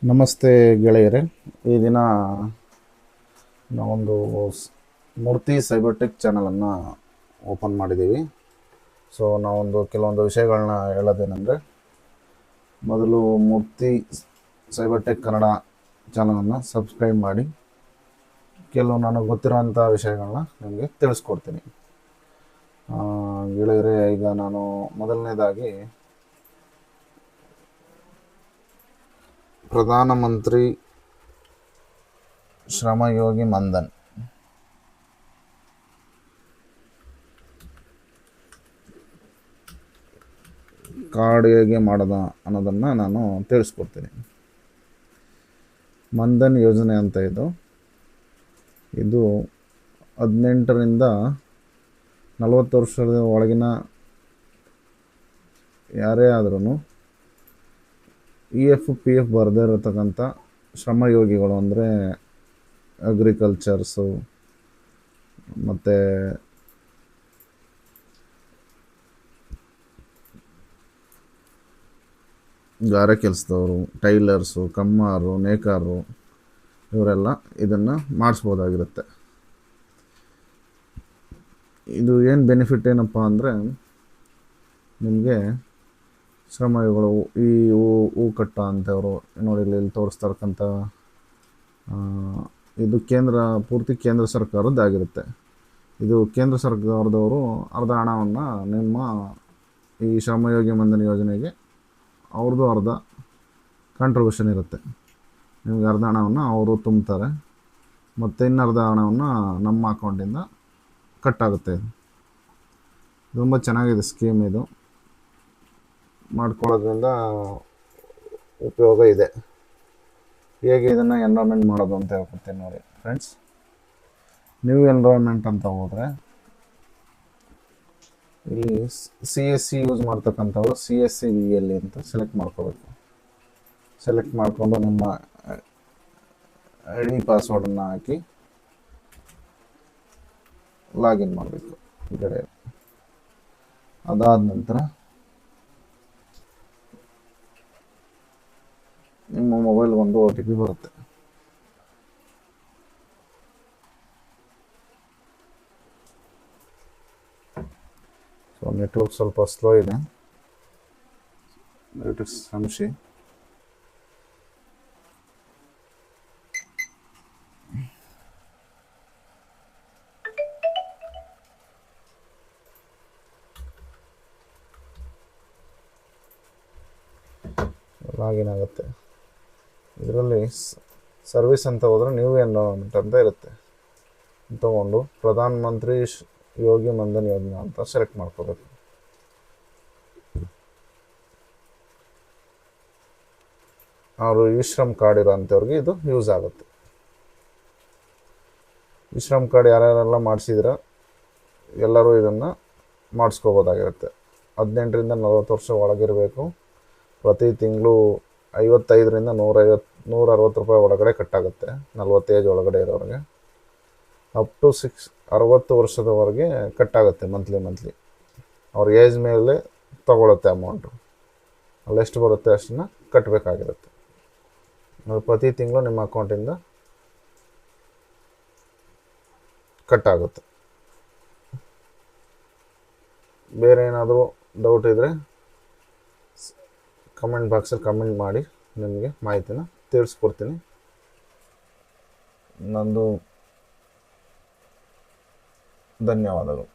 ನಮಸ್ತೆ ಗೆಳೆಯರೇ. ಈ ದಿನ ನಾವೊಂದು ಮೂರ್ತಿ ಸೈಬರ್ಟೆಕ್ ಚಾನಲನ್ನು ಓಪನ್ ಮಾಡಿದ್ದೀವಿ. ಸೊ ನಾವೊಂದು ಕೆಲವೊಂದು ವಿಷಯಗಳನ್ನ ಹೇಳೋದೇನೆಂದರೆ, ಮೊದಲು ಮೂರ್ತಿ ಸೈಬರ್ಟೆಕ್ ಕನ್ನಡ ಚಾನಲನ್ನು ಸಬ್ಸ್ಕ್ರೈಬ್ ಮಾಡಿ, ಕೆಲವು ನನಗೆ ಗೊತ್ತಿರೋಂಥ ವಿಷಯಗಳನ್ನ ನಿಮಗೆ ತಿಳಿಸ್ಕೊಡ್ತೀನಿ. ಗೆಳೆಯರೇ, ಈಗ ನಾನು ಮೊದಲನೇದಾಗಿ ಪ್ರಧಾನಮಂತ್ರಿ ಶ್ರಮಯೋಗಿ ಮನ್ಧನ್ ಕಾರ್ಡ್ ಹೇಗೆ ಮಾಡೋದ ಅನ್ನೋದನ್ನು ನಾನು ತಿಳಿಸ್ಕೊಡ್ತೀನಿ. ಮನ್ಧನ್ ಯೋಜನೆ ಅಂತ ಇದು 18ರಿಂದ 40 ವರ್ಷದ ಒಳಗಿನ ಯಾರೇ ಆದ್ರೂ EFPF ಬರದೇ ಇರತಕ್ಕಂಥ ಶ್ರಮಯೋಗಿಗಳು, ಅಂದರೆ ಅಗ್ರಿಕಲ್ಚರ್ಸು ಮತ್ತು ಗಾರೆ ಕೆಲಸದವರು, ಟೈಲರ್ಸು, ಕಮ್ಮಾರು, ನೇಕಾರರು, ಇವರೆಲ್ಲ ಇದನ್ನು ಮಾಡಿಸ್ಬೋದಾಗಿರುತ್ತೆ. ಇದು ಏನು ಬೆನಿಫಿಟ್ ಏನಪ್ಪ ಅಂದರೆ, ನಿಮಗೆ ಶ್ರಮಯೋಗಿಗಳು, ಈ ಹೂ ಕಟ್ಟ ಅಂತವರು ನೋಡಿ ಇಲ್ಲಿ ತೋರಿಸ್ತಾ ಇರ್ತಕ್ಕಂಥ ಇದು ಪೂರ್ತಿ ಕೇಂದ್ರ ಸರ್ಕಾರದ್ದಾಗಿರುತ್ತೆ. ಇದು ಕೇಂದ್ರ ಸರ್ಕಾರದವರು ಅರ್ಧ ಹಣವನ್ನು ನಿಮ್ಮ ಈ ಶ್ರಮಯೋಗಿ ಮನ್ಧನ್ ಯೋಜನೆಗೆ ಅವ್ರದ್ದು ಅರ್ಧ ಕಾಂಟ್ರಿಬ್ಯೂಷನ್ ಇರುತ್ತೆ. ನಿಮಗೆ ಅರ್ಧ ಹಣವನ್ನು ಅವರು ತುಂಬ್ತಾರೆ, ಮತ್ತು ಇನ್ನರ್ಧ ಹಣವನ್ನು ನಮ್ಮ ಅಕೌಂಟಿಂದ ಕಟ್ಟಾಗುತ್ತೆ. ತುಂಬ ಚೆನ್ನಾಗಿದೆ ಸ್ಕೀಮ್. ಇದು ಮಾಡ್ಕೊಳ್ಳೋದ್ರಿಂದ ಉಪಯೋಗ ಇದೆ. ಹೇಗೆ ಇದನ್ನು ಎನ್ರೋಲ್ಮೆಂಟ್ ಮಾಡೋದು ಅಂತ ಹೇಳ್ಕೊಡ್ತೀನಿ ನೋಡಿ ಫ್ರೆಂಡ್ಸ್. ನ್ಯೂ ಎನ್ರೋಲ್ಮೆಂಟ್ ಅಂತ ಹೋದರೆ, ಇಲ್ಲಿ CSC ಯೂಸ್ ಮಾಡ್ತಕ್ಕಂಥವ್ರು CSC VL ಅಂತ ಸೆಲೆಕ್ಟ್ ಮಾಡ್ಕೋಬೇಕು. ಸೆಲೆಕ್ಟ್ ಮಾಡಿಕೊಂಡು ನಿಮ್ಮ ID ಪಾಸ್ವರ್ಡನ್ನು ಹಾಕಿ ಲಾಗಿನ್ ಮಾಡಬೇಕು. ಈ ಕಡೆ ಅದಾದ ನಂತರ ನಿಮ್ಮ ಮೊಬೈಲ್ಗೆ ಒಂದು OTP ಬರುತ್ತೆ. ಸೊ ನೆಟ್ವರ್ಕ್ ಸ್ವಲ್ಪ ಸ್ಲೋ ಇದೆ, ದಯವಿಟ್ಟು ಕ್ಷಮಿಸಿ. ಲಾಗಿನ್ ಆಗುತ್ತೆ. ಇದರಲ್ಲಿ ಸರ್ವಿಸ್ ಅಂತ ಹೋದರೆ ನ್ಯೂ ಎನ್ರೋಲ್ಮೆಂಟ್ ಅಂತ ಇರುತ್ತೆ. ತಗೊಂಡು ಪ್ರಧಾನಮಂತ್ರಿ ಯೋಗಿ ಮನ್ಧನ್ ಯೋಜನಾ ಅಂತ ಸೆಲೆಕ್ಟ್ ಮಾಡ್ಕೋಬೇಕು. ಅವರು ಶ್ರಮ್ ಕಾರ್ಡ್ ಇರೋಂಥವ್ರಿಗೆ ಇದು ಯೂಸ್ ಆಗುತ್ತೆ. ಶ್ರಮ್ ಕಾರ್ಡ್ ಯಾರ್ಯಾರೆಲ್ಲ ಮಾಡಿಸಿದ್ರೆ ಎಲ್ಲರೂ ಇದನ್ನು ಮಾಡಿಸ್ಕೋಬೋದಾಗಿರುತ್ತೆ. 18ರಿಂದ 40 ವರ್ಷ ಒಳಗಿರಬೇಕು. ಪ್ರತಿ ತಿಂಗಳು 55ರಿಂದ 160 ರೂಪಾಯಿ ಒಳಗಡೆ ಕಟ್ಟಾಗುತ್ತೆ. 40 ಏಜ್ ಒಳಗಡೆ ಇರೋರಿಗೆ. ಅಪ್ ಟು 60 ವರ್ಷದವರೆಗೆ ಕಟ್ಟಾಗುತ್ತೆ ಮಂತ್ಲಿ. ಅವ್ರ ಏಜ್ ಮೇಲೆ ತಗೊಳುತ್ತೆ ಅಮೌಂಟು. ಅಲ್ಲೆಷ್ಟು ಬರುತ್ತೆ ಅಷ್ಟನ್ನು ಕಟ್ಟಬೇಕಾಗಿರುತ್ತೆ. ಅದು ಪ್ರತಿ ತಿಂಗಳು ನಿಮ್ಮ ಅಕೌಂಟಿಂದ ಕಟ್ಟಾಗುತ್ತೆ. ಬೇರೆ ಏನಾದರೂ ಡೌಟ್ ಇದ್ದರೆ ಕಮೆಂಟ್ ಬಾಕ್ಸಲ್ಲಿ ಕಮೆಂಟ್ ಮಾಡಿ, ನಿಮಗೆ ಮಾಹಿತಿನ ತಿಳಿಸ್ಕೊಡ್ತೀನಿ. ನಂದು ಧನ್ಯವಾದಗಳು.